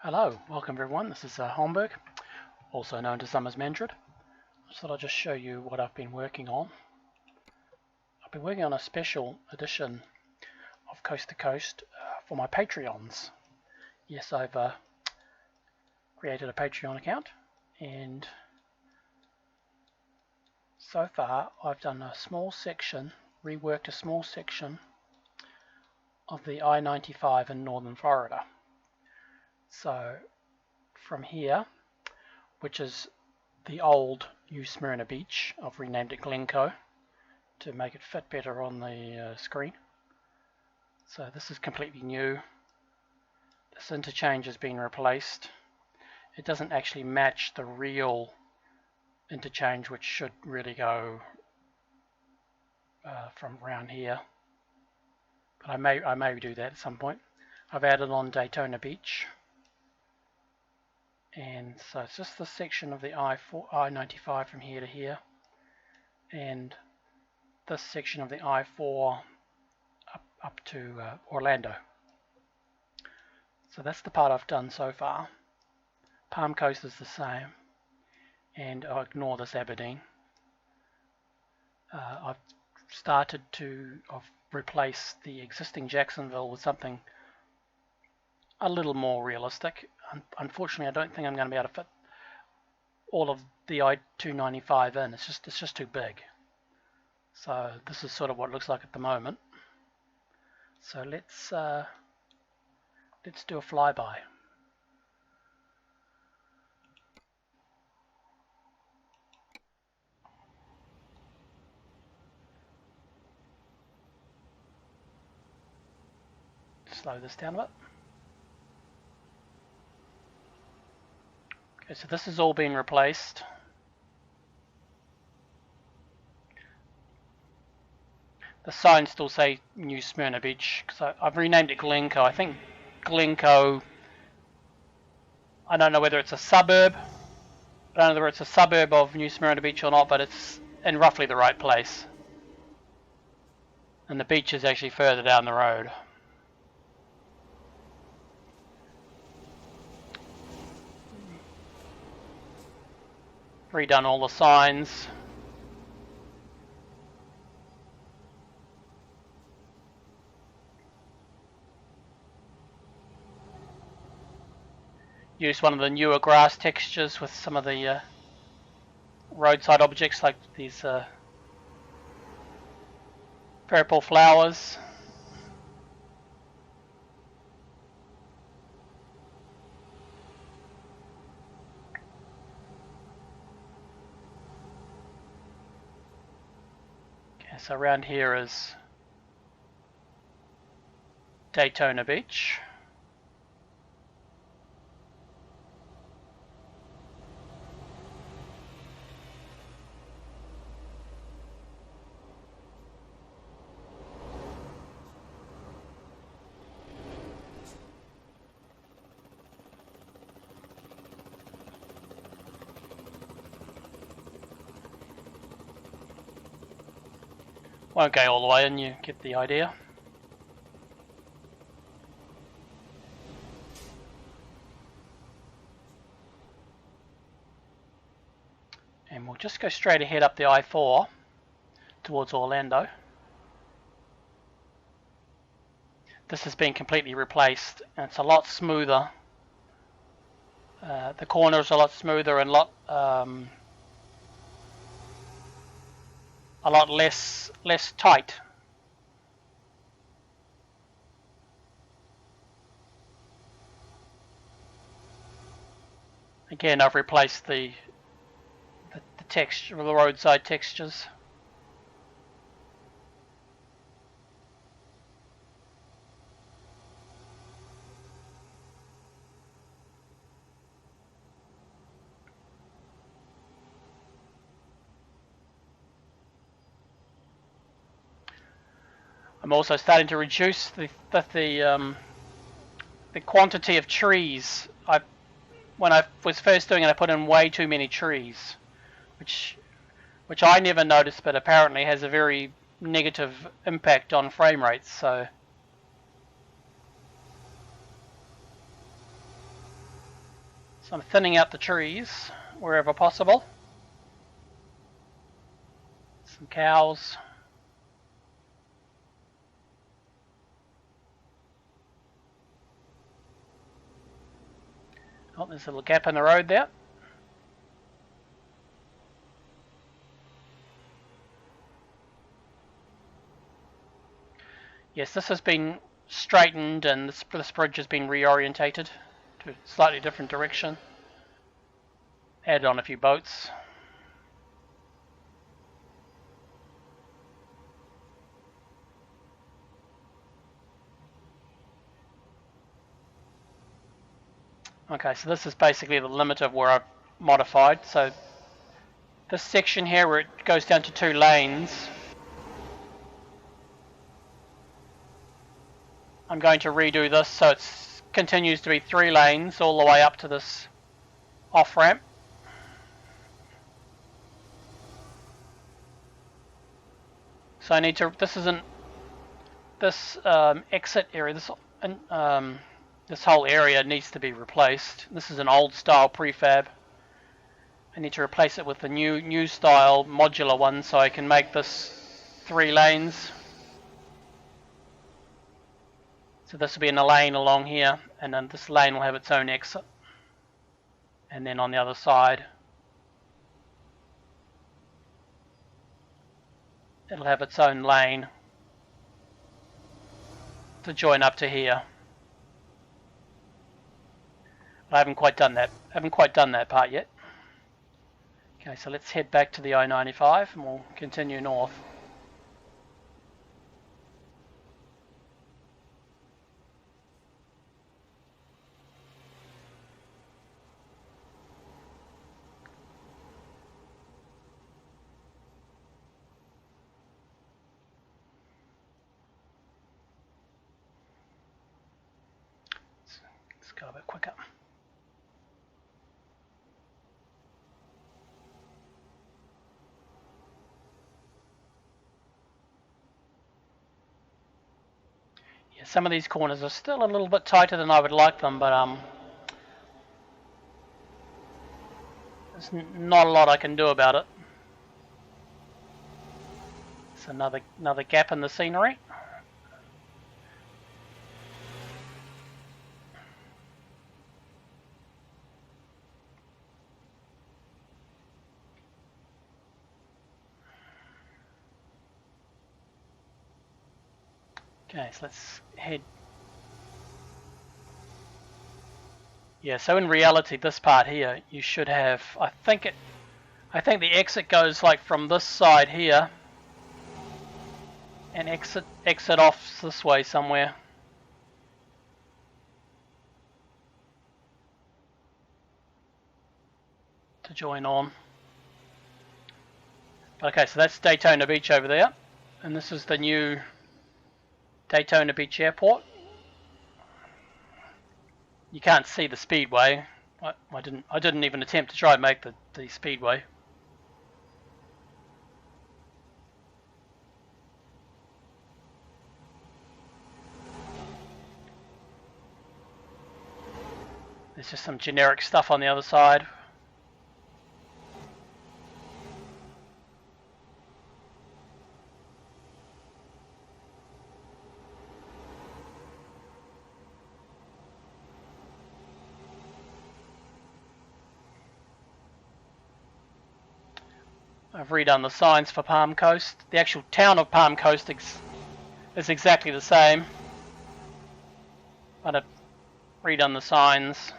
Hello, welcome everyone. This is Holmberg, also known to some as Mandrid. I thought I'd just show you what I've been working on. I've been working on a special edition of Coast to Coast for my Patreons. Yes, I've created a Patreon account, and so far I've done a small section, reworked a small section of the I-95 in northern Florida. So from here, which is the old New Smyrna Beach, I've renamed it Glencoe to make it fit better on the screen. So this is completely new. This interchange has been replaced. It doesn't actually match the real interchange, which should really go from around here, but I may do that at some point. I've added on Daytona Beach, and so it's just this section of the I-95 from here to here, and this section of the I-4 up to Orlando. So that's the part I've done so far. Palm Coast is the same, and I'll ignore this Aberdeen. I've replaced the existing Jacksonville with something a little more realistic. Unfortunately, I don't think I'm going to be able to fit all of the I-295 in. It's just too big. So this is sort of what it looks like at the moment. So let's do a flyby. Slow this down a bit. Okay, so this has all been replaced. The signs still say New Smyrna Beach, so I've renamed it Glencoe. I think Glencoe, I don't know whether it's a suburb. I don't know whether it's a suburb of New Smyrna Beach or not, but it's in roughly the right place. And the beach is actually further down the road. Redone all the signs. Used one of the newer grass textures with some of the roadside objects like these purple flowers. Okay, so around here is Daytona Beach. Won't go all the way in, you get the idea. And we'll just go straight ahead up the I-4 towards Orlando. This has been completely replaced, and it's a lot smoother. The corners are a lot smoother and a lot less tight. Again, I've replaced the texture, the roadside textures. I'm also starting to reduce the quantity of trees. When I was first doing it, I put in way too many trees, which I never noticed, but apparently has a very negative impact on frame rates. So So I'm thinning out the trees wherever possible. Some cows. Oh, there's a little gap in the road there. Yes, this has been straightened and this bridge has been reorientated to a slightly different direction. Added on a few boats. Okay, so this is basically the limit of where I've modified. So this section here where it goes down to 2 lanes, I'm going to redo this so it continues to be 3 lanes all the way up to this off-ramp. So I need to, this exit area, this whole area needs to be replaced. This is an old style prefab. I need to replace it with a new style modular one so I can make this 3 lanes. So this will be in a lane along here, and then this lane will have its own exit. And then on the other side, it'll have its own lane to join up to here. But I haven't quite done that part yet. Okay, so let's head back to the I-95 and we'll continue north. Let's go a bit quicker. Yeah, some of these corners are still a little bit tighter than I would like them, but there's not a lot I can do about it. It's another gap in the scenery. Okay, so let's head. Yeah, so in reality, this part here, you should have. I think the exit goes like from this side here, and exit off this way somewhere. To join on. Okay, so that's Daytona Beach over there, and this is the new Daytona Beach Airport. You can't see the speedway. I didn't even attempt to try and make the speedway. There's just some generic stuff on the other side. I've redone the signs for Palm Coast. The actual town of Palm Coast is exactly the same, but I've redone the signs.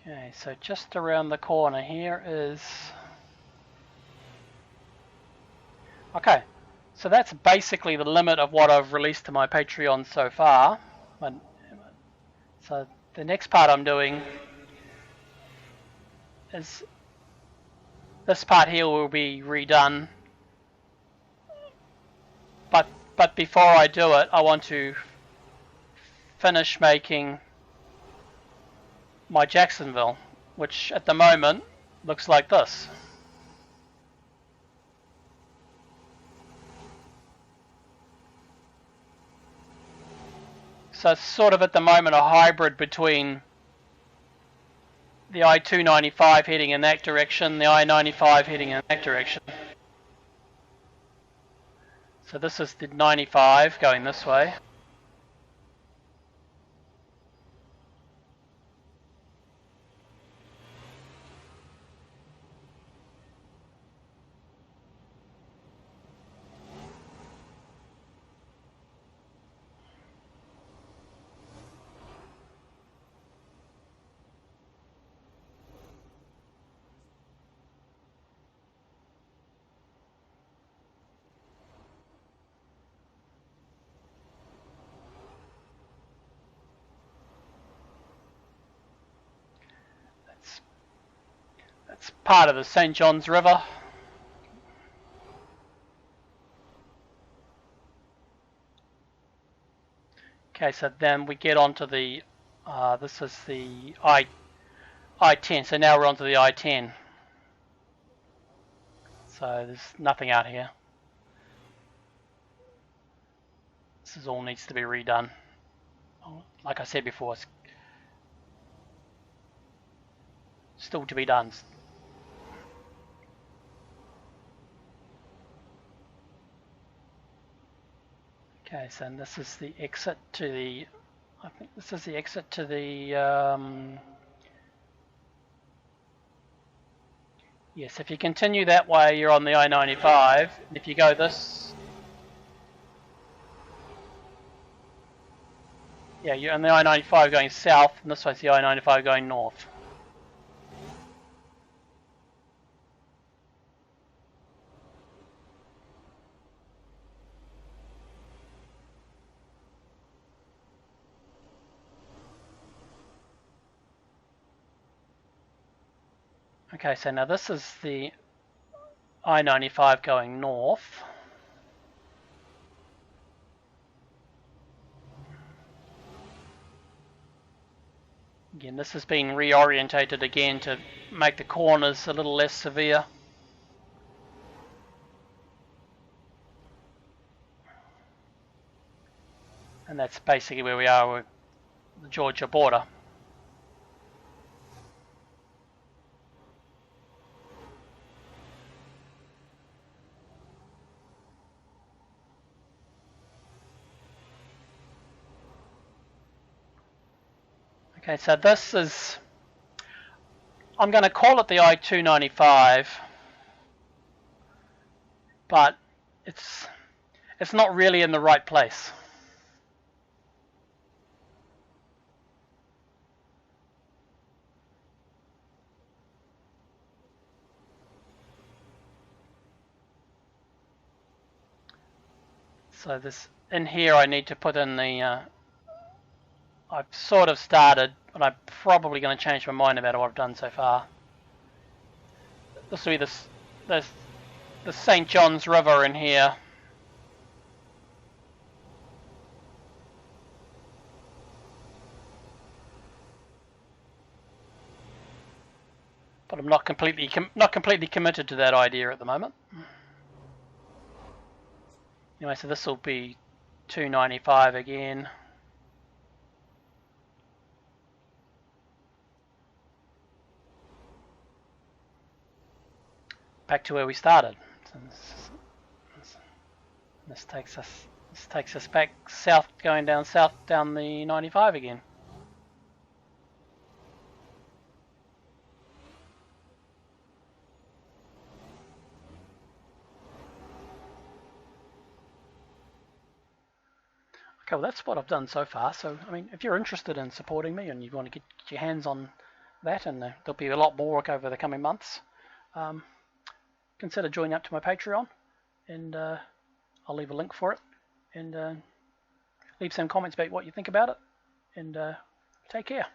Okay, so just around the corner here is... Okay, so that's basically the limit of what I've released to my Patreon so far. So the next part I'm doing is... This part here will be redone, but But before I do it, I want to finish making my Jacksonville, which at the moment looks like this. So it's sort of at the moment a hybrid between the I-295 heading in that direction, the I-95 heading in that direction. So this is the 95 going this way. It's part of the St. John's River. Okay, so then we get onto the, this is the I-10, so now we're onto the I-10. So there's nothing out here. This all needs to be redone. Like I said before, it's still to be done. Okay, so this is the exit to the, I think this is the exit to the, yes, if you continue that way, you're on the I-95. If you go this, yeah, you're on the I-95 going south, and this one's the I-95 going north. Okay, so now this is the I-95 going north. Again, this has been reorientated again to make the corners a little less severe. And that's basically where we are with the Georgia border. Okay, so this is, I'm going to call it the I-295, but it's not really in the right place. So this, in here I need to put in the, I've sort of started, but I'm probably going to change my mind about what I've done so far. This will be the St. John's River in here. But I'm not completely committed to that idea at the moment. Anyway, so this will be 295 again. Back to where we started. So this takes us back south, going down south down the 95 again. Okay, well that's what I've done so far. So I mean, if you're interested in supporting me and you want to get your hands on that, and there'll be a lot more work over the coming months, consider joining up to my Patreon, and I'll leave a link for it, and leave some comments about what you think about it, and take care.